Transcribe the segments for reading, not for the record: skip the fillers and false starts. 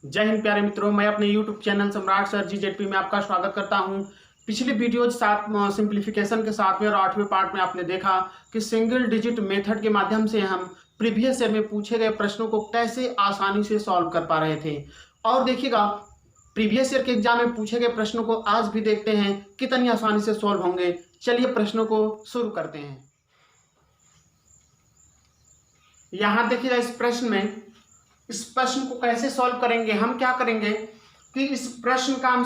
जय हिंद प्यारे मित्रों, मैं अपने YouTube चैनल सम्राट सर GZP में आपका स्वागत करता हूं। पिछली वीडियो साथ सिंप्लीफिकेशन के 7वें और 8वें पार्ट में आपने देखा कि सिंगल डिजिट मेथड के माध्यम से हम प्रीवियस ईयर में पूछे गए प्रश्नों को कैसे आसानी से सॉल्व कर पा रहे थे। और देखिएगा, प्रीवियस ईयर के एग्जाम में पूछे गए प्रश्नों को आज भी देखते हैं कितनी आसानी से सॉल्व होंगे। चलिए प्रश्नों को शुरू करते हैं। यहाँ देखिएगा, इस प्रश्न को कैसे सॉल्व करेंगे। हम क्या करेंगे कि इस प्रश्न का हम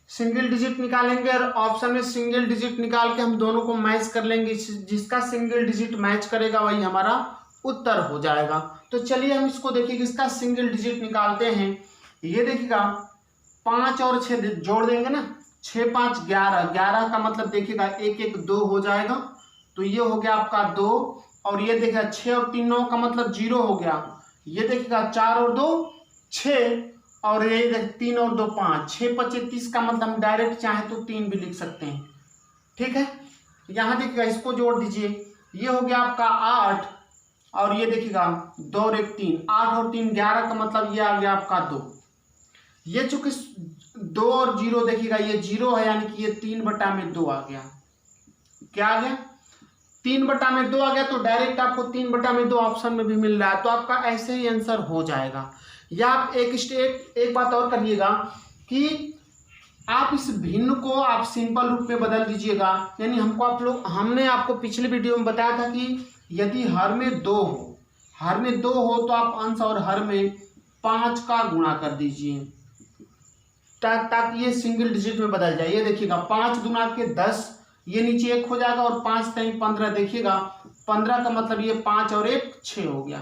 सिंगल डिजिट निकालेंगे और ऑप्शन में सिंगल डिजिट निकाल के हम दोनों को मैच कर लेंगे। जिसका सिंगल डिजिट मैच करेगा वही हमारा उत्तर हो जाएगा। तो चलिए हम इसको देखिए कि इसका सिंगल डिजिट निकालते हैं। ये देखिएगा, 5 और 6 जोड़ देंगे ना, 6 5 11, 11 का मतलब देखिएगा 1 1 2 हो जाएगा। तो ये हो गया आपका 2। और ये देखिएगा 6 और 3 9 का मतलब 0 हो गया। ये देखिएगा 4 और 2 6, और ये 3 और 2 5, 6 5 30 का मतलब हम डायरेक्ट चाहे तो 3 भी लिख सकते हैं। ठीक है, यहाँ देखिएगा इसको जोड़ दीजिए। ये हो गया आपका 8, और ये देखिएगा 2 और 1 3, 8 और 3 11 का मतलब ये आ गया आपका 2। ये चूंकि 2 और 0 देखिएगा ये 0 है, यानी कि ये 3/2 आ गया। क्या आ गया? 3/2 आ गया। तो डायरेक्ट आपको 3/2 ऑप्शन में भी मिल रहा है, तो आपका ऐसे ही आंसर हो जाएगा। या आप एक बात और करिएगा कि आप इस भिन्न को आप सिंपल रूप में बदल दीजिएगा। यानी हमने आपको पिछले वीडियो में बताया था कि यदि हर में 2 हो तो आप अंश और हर में 5 का गुणा कर दीजिए, ताकि ये सिंगल डिजिट में बदल जाए। ये देखिएगा 5 गुना के 10, ये नीचे 1 हो जाएगा, और 5 3 15, देखिएगा 15 का मतलब ये 5 और 1 6 हो गया।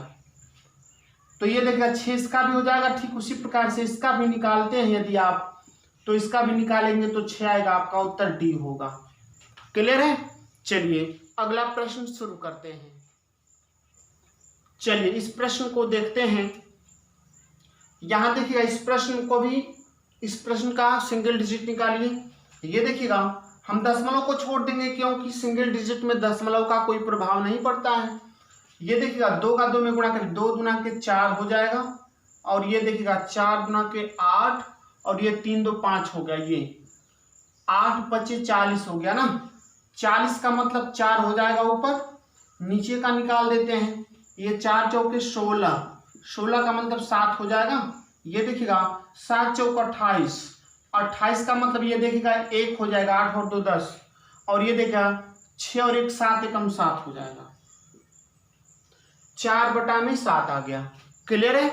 तो ये देखिएगा 6 इसका भी हो जाएगा। ठीक उसी प्रकार से इसका भी निकालते हैं यदि आप, तो इसका भी निकालेंगे तो 6 आएगा। आपका उत्तर डी होगा। क्लियर है? चलिए अगला प्रश्न शुरू करते हैं। चलिए इस प्रश्न को देखते हैं। यहां देखिएगा, इस प्रश्न का सिंगल डिजिट निकालिए। ये देखिएगा, हम दशमलव को छोड़ देंगे क्योंकि सिंगल डिजिट में दशमलव का कोई प्रभाव नहीं पड़ता है। ये देखिएगा 2 का 2 में गुणा करें, 2 गुना के 4 हो जाएगा। और ये देखिएगा 4 गुना के 8, और ये 3 2 5 हो गया। ये 8 25 40 हो गया ना। 40 का मतलब 4 हो जाएगा ऊपर, नीचे का निकाल देते हैं। ये 4 चौके 16, 16 का मतलब 7 हो जाएगा। ये देखिएगा 7 चौक 28, 28 का मतलब ये देखिएगा 1 हो जाएगा, 8 और 2 10, और ये देखिएगा 6 और 1 7, 1 7 हो जाएगा। 4/7 आ गया। क्लियर है?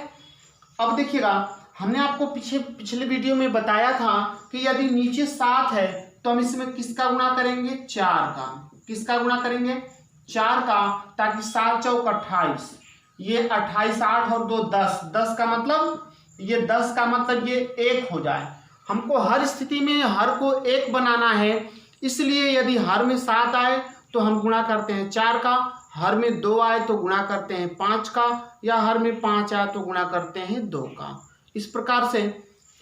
अब देखिएगा, हमने आपको पिछले वीडियो में बताया था कि यदि नीचे 7 है तो हम इसमें किसका गुणा करेंगे? 4 का। किसका गुणा करेंगे? 4 का, ताकि 7 चौक 28, ये 28, 8 और 2 10, 10 का मतलब ये 10 का मतलब ये 1 हो जाए। हमको हर स्थिति में हर को 1 बनाना है, इसलिए यदि हर में 7 आए तो हम गुणा करते हैं 4 का, हर में 2 आए तो गुणा करते हैं 5 का, या हर में 5 आए तो गुणा करते हैं 2 का। इस प्रकार से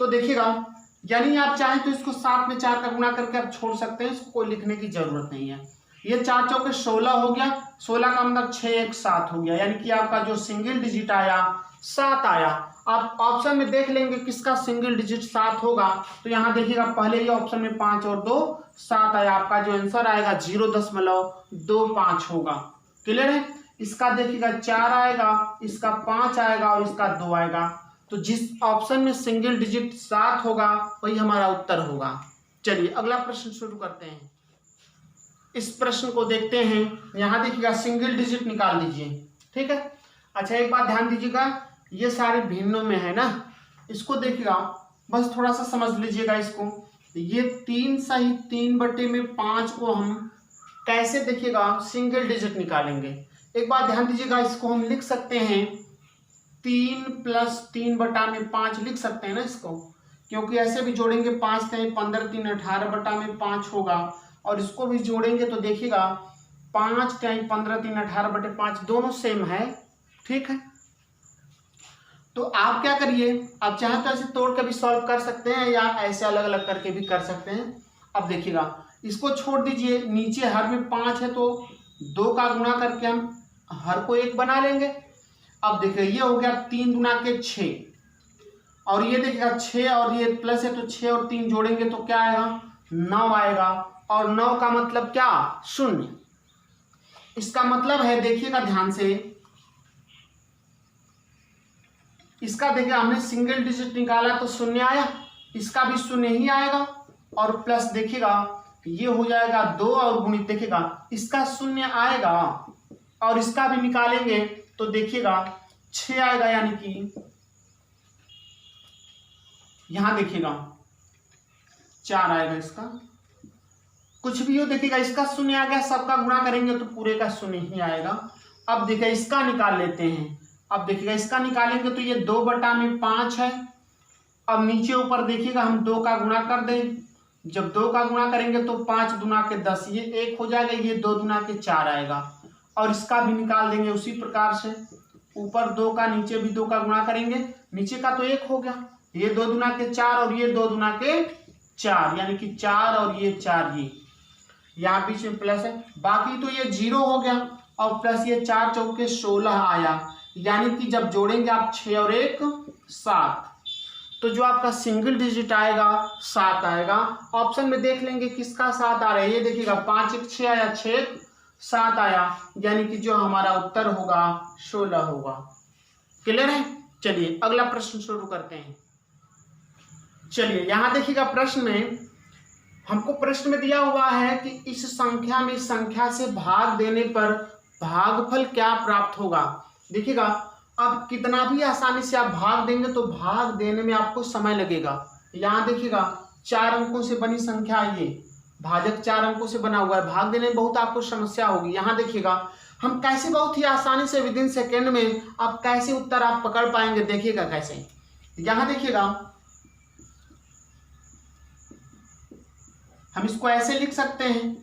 तो देखिएगा, यानी आप चाहें तो इसको 7 में 4 का गुणा करके आप छोड़ सकते हैं, इसको कोई लिखने की जरूरत नहीं है। ये 4 चौके 16 हो गया, 16 का मतलब 6 1 7 हो गया, यानी कि आपका जो सिंगल डिजिट आया 7 आया। आप ऑप्शन में देख लेंगे किसका सिंगल डिजिट 7 होगा। तो यहाँ देखिएगा, पहले ही ऑप्शन में 5 और 2 7 आया। आपका जो आंसर आएगा 0.25 होगा। क्लियर है? इसका देखिएगा 4 आएगा, इसका 5 आएगा, और इसका 2 आएगा। तो जिस ऑप्शन में सिंगल डिजिट 7 होगा वही हमारा उत्तर होगा। चलिए अगला प्रश्न शुरू करते हैं। इस प्रश्न को देखते हैं। यहाँ देखिएगा सिंगल डिजिट निकाल लीजिए। ठीक है, अच्छा एक बात ध्यान दीजिएगा, ये सारे भिन्नों में है ना। इसको देखिएगा, बस थोड़ा सा समझ लीजिएगा इसको। ये 3 सही 3/5 को हम कैसे देखिएगा सिंगल डिजिट निकालेंगे। एक बात ध्यान दीजिएगा, इसको हम लिख सकते हैं 3 + 3/5 लिख सकते हैं ना इसको, क्योंकि ऐसे भी जोड़ेंगे 5 3 15 3 18/5 होगा, और इसको भी जोड़ेंगे तो देखिएगा 5 3 15 3 18/5 दोनों सेम है। ठीक है, तो आप क्या करिए, आप चाहे तो ऐसे तोड़ के भी सॉल्व कर सकते हैं, या ऐसे अलग अलग करके भी कर सकते हैं। अब देखिएगा, इसको छोड़ दीजिए, नीचे हर में 5 है तो 2 का गुणा करके हम हर को 1 बना लेंगे। अब देखिए ये हो गया 3 गुना के 6, और ये देखिएगा 6 और ये प्लस है तो 6 और 3 जोड़ेंगे तो क्या आएगा 9 आएगा। और 9 का मतलब क्या 0। इसका मतलब है देखिएगा ध्यान से, इसका देखिए हमने सिंगल डिजिट निकाला तो 0 आया, इसका भी 0 ही आएगा। और प्लस देखिएगा ये हो जाएगा 2 और गुणित देखिएगा इसका 0 आएगा और इसका भी निकालेंगे तो देखिएगा 6 आएगा, यानी कि यहां देखिएगा 4 आएगा। इसका कुछ भी हो देखिएगा इसका 0 आ गया, सबका गुणा करेंगे तो पूरे का 0 ही आएगा। अब देखिए इसका निकाल लेते हैं। अब देखिएगा इसका निकालेंगे तो ये 2/5 है। अब नीचे ऊपर देखिएगा हम 2 का गुणा कर दें, जब 2 का गुणा करेंगे तो 5 दूना के 10, ये 1 हो जाएगा, ये 2 दूना के 4 आएगा। और इसका भी निकाल देंगे उसी प्रकार से, ऊपर 2 का नीचे भी 2 का गुणा करेंगे, नीचे का तो 1 हो गया, ये 2 दूना के 4 और ये 2 दूना के 4, यानी कि 4 और ये 4, ये यहाँ बीच में प्लस है, बाकी तो ये 0 हो गया। और प्लस ये 4 चौके 16 आया, यानी कि जब जोड़ेंगे आप 6 और 1 7, तो जो आपका सिंगल डिजिट आएगा 7 आएगा। ऑप्शन में देख लेंगे किसका 7 आ रहा है, ये देखिएगा 5 1 6 आया, 6 1 7 आया, यानी कि जो हमारा उत्तर होगा 16 होगा। क्लियर है। चलिए अगला प्रश्न शुरू करते हैं। चलिए यहां देखिएगा प्रश्न में हमको प्रश्न में दिया हुआ है कि इस संख्या में संख्या से भाग देने पर भागफल क्या प्राप्त होगा। देखिएगा अब कितना भी आसानी से आप भाग देंगे तो भाग देने में आपको समय लगेगा। यहाँ देखिएगा 4 अंकों से बनी संख्या, ये भाजक 4 अंकों से बना हुआ है, भाग देने में बहुत आपको समस्या होगी। यहाँ देखिएगा हम कैसे बहुत ही आसानी से विदिन सेकेंड में आप कैसे उत्तर आप पकड़ पाएंगे, देखिएगा कैसे। यहाँ देखिएगा हम इसको ऐसे लिख सकते हैं,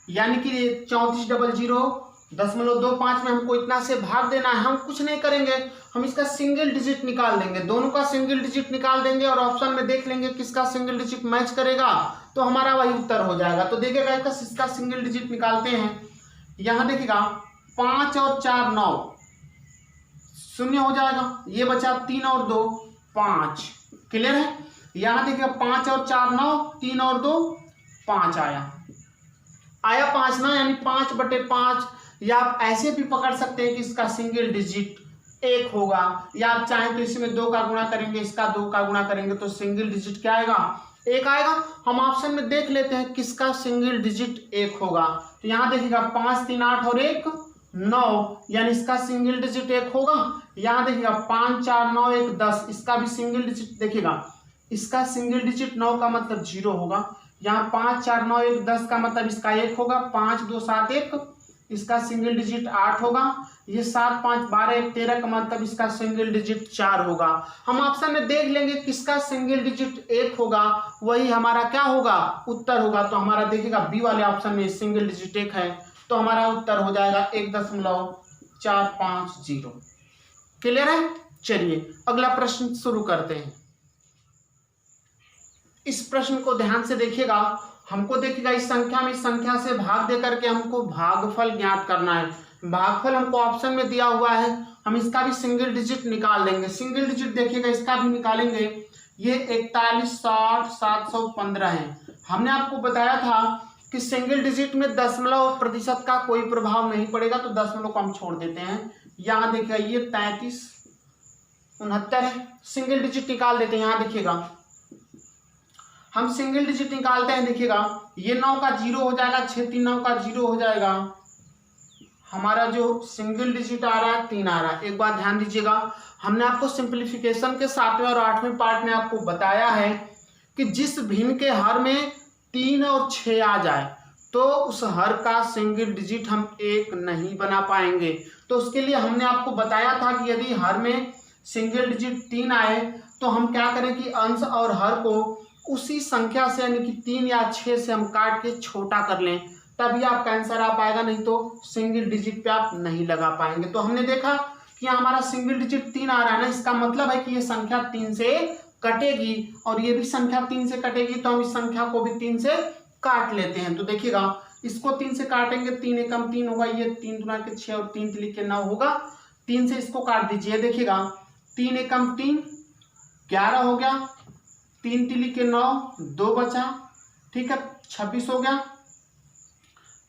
यानी कि 3400.25 में हमको इतना से भाग देना है। हम कुछ नहीं करेंगे, हम इसका सिंगल डिजिट निकाल देंगे, दोनों का सिंगल डिजिट निकाल देंगे और ऑप्शन में देख लेंगे किसका सिंगल डिजिट मैच करेगा तो हमारा वही उत्तर हो जाएगा। तो देखिएगा इसका सिंगल डिजिट निकालते हैं। यहाँ देखिएगा 5 और 4 9, 0 हो जाएगा, ये बचा 3 और 2 5। क्लियर है। यहाँ देखिएगा 5 और 4 9, 3 और 2 5 आया 5 ना, यानी 5/5। या आप ऐसे भी पकड़ सकते हैं कि इसका सिंगल डिजिट 1 होगा, या आप चाहें तो इसमें 2 का गुणा करेंगे, इसका 2 का गुणा करेंगे तो सिंगल डिजिट क्या आएगा 1 आएगा। हम ऑप्शन में देख लेते हैं किसका सिंगल डिजिट 1 होगा। तो यहाँ देखिएगा 5 3 8 और 1 9, यानी इसका सिंगल डिजिट 1 होगा। यहाँ देखिएगा 5 4 9 1 10, इसका भी सिंगल डिजिट देखिएगा, इसका सिंगल डिजिट 9 का मतलब 0 होगा। यहाँ 5 4 9 1 10 का मतलब इसका 1 होगा, 5 2 7 1, इसका सिंगल डिजिट 8 होगा। ये 7 5 12 1 13 का मतलब इसका सिंगल डिजिट 4 होगा। हम ऑप्शन में देख लेंगे किसका सिंगल डिजिट 1 होगा, वही हमारा क्या होगा उत्तर होगा। तो हमारा देखिएगा बी वाले ऑप्शन में सिंगल डिजिट 1 है, तो हमारा उत्तर हो जाएगा 1.450। क्लियर है। चलिए अगला प्रश्न शुरू करते हैं। इस प्रश्न को ध्यान से देखिएगा। हमको देखिएगा इस संख्या में इस संख्या से भाग दे करके हमको भागफल ज्ञात करना है। भागफल हमको ऑप्शन में दिया हुआ है, हम इसका भी सिंगल डिजिट निकाल देंगे। सिंगल डिजिट देखिएगा इसका भी निकालेंगे, ये 41 60 715 है। हमने आपको बताया था कि सिंगल डिजिट में दशमलव प्रतिशत का कोई प्रभाव नहीं पड़ेगा, तो दशमलव को हम छोड़ देते हैं। यहाँ देखिएगा ये 33 69 है, सिंगल डिजिट निकाल देते हैं। यहाँ देखिएगा हम सिंगल डिजिट निकालते हैं, देखिएगा ये 9 का 0 हो जाएगा, 6 3 9 का 0 हो जाएगा। हमारा जो सिंगल डिजिट आ रहा है 3 आ रहा है। एक बात ध्यान दीजिएगा, हमने आपको सिंप्लीफिकेशन के 7वें और 8वें पार्ट में आपको बताया है कि जिस भिन्न के हर में 3 और 6 आ जाए तो उस हर का सिंगल डिजिट हम 1 नहीं बना पाएंगे। तो उसके लिए हमने आपको बताया था कि यदि हर में सिंगल डिजिट 3 आए तो हम क्या करें कि अंश और हर को उसी संख्या से यानी कि 3 या 6 से हम काट के छोटा कर लें, तभी आपका आंसर आ पाएगा, नहीं तो सिंगल डिजिट पे आप नहीं लगा पाएंगे। तो हमने देखा कि हमारा सिंगल डिजिट 3 आ रहा है ना, इसका मतलब है कि ये संख्या 3 से कटेगी और ये भी संख्या 3 से कटेगी, तो हम इस संख्या को भी 3 से काट लेते हैं। तो देखिएगा इसको 3 से काटेंगे, 3 एकम 3 होगा, ये 3 दूना के 6 और 3 लिख के 9 होगा। 3 से इसको काट दीजिए, देखिएगा 3 एकम 3, 11 हो गया, 3 तिली के 9, 2 बचा, ठीक है, 26 हो गया,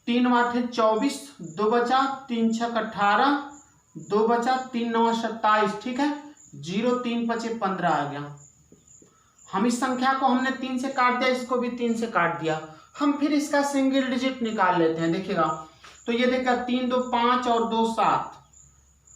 3 8 24, 2 बचा, 3 6 18, 2 बचा, 3 9 27, ठीक है, 0 3 5 15 आ गया। हम इस संख्या को हमने 3 से काट दिया, इसको भी 3 से काट दिया। हम फिर इसका सिंगल डिजिट निकाल लेते हैं। देखिएगा तो ये देखा 3 2 5 और 2 7,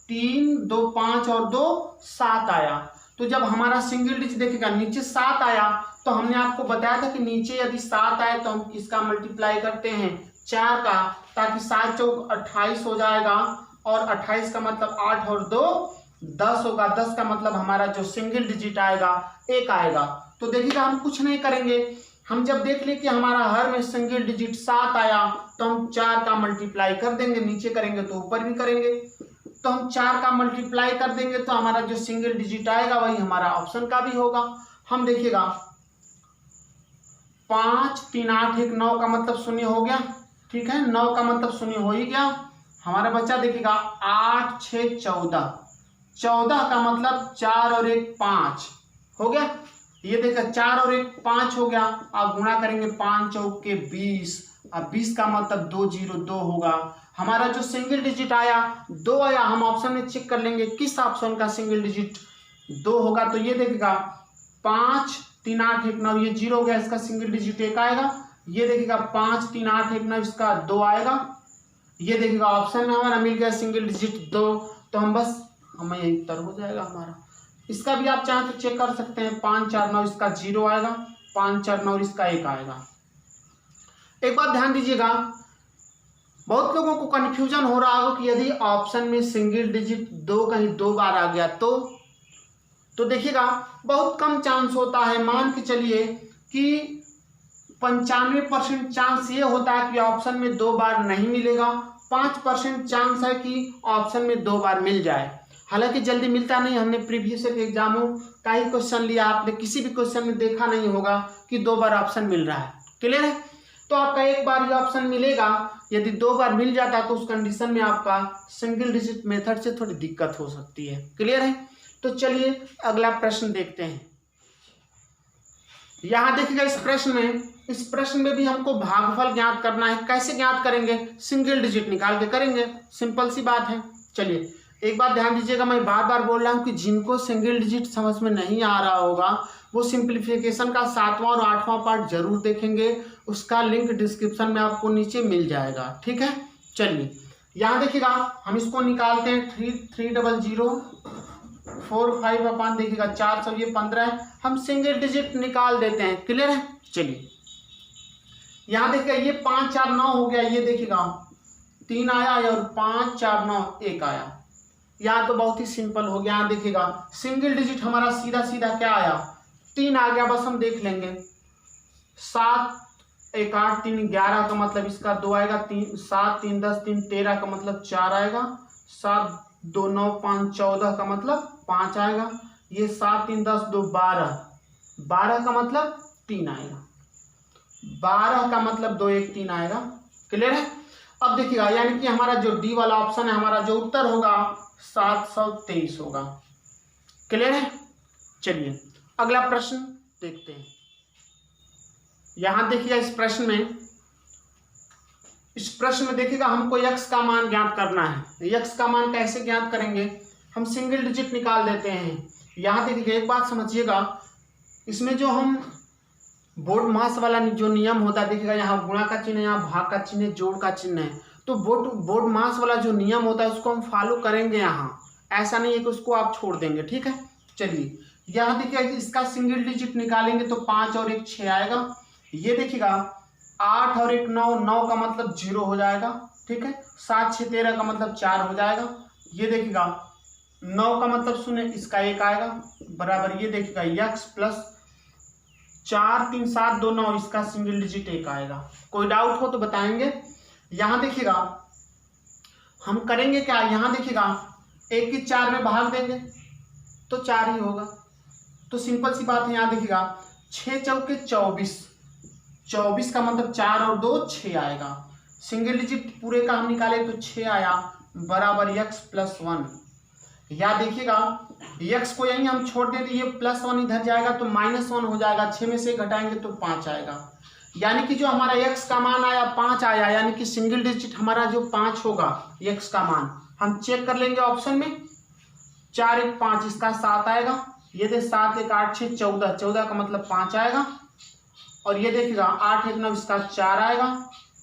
3 2 5 और 2 7 आया। तो जब हमारा सिंगल डिजिट देखिएगा नीचे 7 आया तो हमने आपको बताया था कि नीचे यदि 7 आए तो हम किसका मल्टीप्लाई करते हैं, 4 का, ताकि 7 चौक 28 हो जाएगा और 28 का मतलब 8 और 2 10 होगा। 10 का मतलब हमारा जो सिंगल डिजिट आएगा 1 आएगा। तो देखिएगा हम कुछ नहीं करेंगे, हम जब देख ले कि हमारा हर में सिंगल डिजिट 7 आया तो हम 4 का मल्टीप्लाई कर देंगे, नीचे करेंगे तो ऊपर भी करेंगे। तो हम 4 का मल्टीप्लाई कर देंगे तो हमारा जो सिंगल डिजिट आएगा वही हमारा ऑप्शन का भी होगा। हम देखिएगा 5 3 8 1 9 का मतलब 0 हो गया, ठीक है, 9 का मतलब 0 हो ही गया। हमारा बच्चा देखिएगा 8 6 14, 14 का मतलब 4 और 1 5 हो गया। ये देखा 4 और 1 5 हो गया। अब गुणा करेंगे 5 चौक के 20, अब 20 का मतलब 2 0 2 होगा। हमारा जो सिंगल डिजिट आया 2 आया। हम ऑप्शन में चेक कर लेंगे किस ऑप्शन का सिंगल डिजिट 2 होगा। तो ये देखिएगा 5 3 8 1 9, ये 0 हो गया, इसका सिंगल डिजिट 1 आएगा। ये देखिएगा 5 3 8 1 9, इसका 2 आएगा। ये देखिएगा ऑप्शन में हमारा मिल गया सिंगल डिजिट 2। तो हम बस हमें यही उत्तर हो जाएगा हमारा। इसका भी आप चाहें तो चेक कर सकते हैं, 5 4 9 इसका 0 आएगा, 5 4 9 इसका 1 आएगा। एक बात ध्यान दीजिएगा, बहुत लोगों को कंफ्यूजन हो रहा होगा कि यदि ऑप्शन में सिंगल डिजिट 2 कहीं 2 बार आ गया तो देखिएगा बहुत कम चांस होता है। मान के चलिए कि 95% चांस ये होता है कि ऑप्शन में 2 बार नहीं मिलेगा, 5% चांस है कि ऑप्शन में 2 बार मिल जाए। हालांकि जल्दी मिलता नहीं। हमने प्रीवियस एग्जामों का ही क्वेश्चन लिया, आपने किसी भी क्वेश्चन में देखा नहीं होगा कि 2 बार ऑप्शन मिल रहा है। क्लियर है? तो आपका 1 बार ये ऑप्शन मिलेगा। यदि 2 बार मिल जाता तो उस कंडीशन में आपका सिंगल डिजिट मेथड से थोड़ी दिक्कत हो सकती है। क्लियर है? तो चलिए अगला प्रश्न देखते हैं। यहां देखिएगा इस प्रश्न में भी हमको भागफल ज्ञात करना है। कैसे ज्ञात करेंगे? सिंगल डिजिट निकाल के करेंगे, सिंपल सी बात है। चलिए एक बात ध्यान दीजिएगा, मैं बार बार बोल रहा हूं कि जिनको सिंगल डिजिट समझ में नहीं आ रहा होगा वो सिंप्लीफिकेशन का 7वां और 8वां पार्ट जरूर देखेंगे। उसका लिंक डिस्क्रिप्शन में आपको नीचे मिल जाएगा, ठीक है। चलिए यहाँ देखिएगा हम इसको निकालते हैं। 300 4 5 अपान देखिएगा 400, ये 15 है। हम सिंगल डिजिट निकाल देते हैं। क्लियर है? चलिए यहाँ देखिएगा ये 5 4 9 हो गया। ये देखिएगा 3 आया और 5 4 9 1 आया। यहाँ तो बहुत ही सिंपल हो गया। यहाँ देखिएगा सिंगल डिजिट हमारा सीधा सीधा क्या आया? 3 आ गया। बस हम देख लेंगे। 7 1 8 3 11 का मतलब इसका 2 आएगा। 7 3 10 3 13 का मतलब 4 आएगा। 7 2 9 5 14 का मतलब 5 आएगा। ये 7 3 10 2 12, 12 का मतलब 3 आएगा। 12 का मतलब 2 1 3 आएगा। क्लियर है? अब देखिएगा यानी कि हमारा जो डी वाला ऑप्शन है, हमारा जो उत्तर होगा 723 होगा। क्लियर है? चलिए अगला प्रश्न देखते हैं। यहां देखिएगा इस प्रश्न में देखिएगा हमको x का मान ज्ञात करना है। x का मान कैसे ज्ञात करेंगे? हम सिंगल डिजिट निकाल देते हैं। यहां देखिएगा एक बात समझिएगा, इसमें जो हम बोर्ड मास वाला जो नियम होता है, देखिएगा यहाँ गुणा का चिन्ह है, यहाँ भाग का चिन्ह है, जोड़ का चिन्ह है। तो बोर्ड मास वाला जो नियम होता है उसको हम फॉलो करेंगे। यहाँ ऐसा नहीं है कि उसको आप छोड़ देंगे, ठीक है। चलिए यहाँ देखिए इसका सिंगल डिजिट निकालेंगे तो 5 और 1 6 आएगा। ये देखिएगा 8 और 1 9, 9 का मतलब 0 हो जाएगा, ठीक है। 7 6 13 का मतलब 4 हो जाएगा। ये देखिएगा 9 का मतलब 0, इसका 1 आएगा बराबर। ये देखिएगा x प्लस 4 3 7 2 9, इसका सिंगल डिजिट 1 आएगा। कोई डाउट हो तो बताएंगे। यहाँ देखिएगा हम करेंगे क्या? यहाँ देखिएगा 1 की 4 में भाग देंगे तो 4 ही होगा। तो सिंपल सी बात है। यहाँ देखिएगा 6 चौके 24, 24 का मतलब 4 और 2 6 आएगा। सिंगल डिजिट पूरे का हम निकाले तो 6 आया बराबर x प्लस 1। या देखिएगा x को यहीं हम छोड़ देते, ये +1 इधर जाएगा तो -1 हो जाएगा, 6 में से घटाएंगे तो 5 आएगा। यानी कि जो हमारा x का मान आया 5 आया, यानी कि सिंगल डिजिट हमारा जो 5 होगा x का मान, हम चेक कर लेंगे ऑप्शन में। 4 1 5, इसका 7 आएगा। ये देख 7 1 8 6 14, 14 का मतलब 5 आएगा। और ये देखिएगा 8 1 9, इसका 4 आएगा।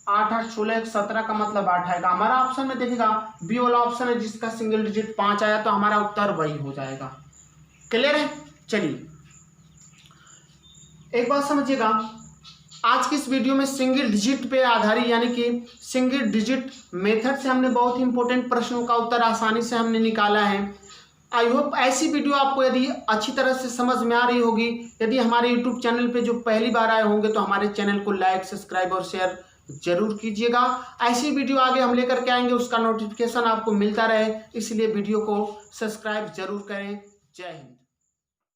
8 8 16 1 17 का मतलब 8 आएगा। हमारा ऑप्शन में देखिएगा बी वाला ऑप्शन है जिसका सिंगल डिजिट 5 आया, तो हमारा उत्तर वही हो जाएगा। क्लियर है? चलिए एक बात समझिएगा, आज की इस वीडियो में सिंगल डिजिट पे आधारित यानी कि सिंगल डिजिट मेथड से हमने बहुत ही इंपॉर्टेंट प्रश्नों का उत्तर आसानी से हमने निकाला है। आई होप ऐसी वीडियो आपको यदि अच्छी तरह से समझ में आ रही होगी। यदि हमारे यूट्यूब चैनल पे जो पहली बार आए होंगे तो हमारे चैनल को लाइक, सब्सक्राइब और शेयर जरूर कीजिएगा। ऐसी वीडियो आगे हम लेकर के आएंगे, उसका नोटिफिकेशन आपको मिलता रहे, इसलिए वीडियो को सब्सक्राइब जरूर करें। जय हिंद।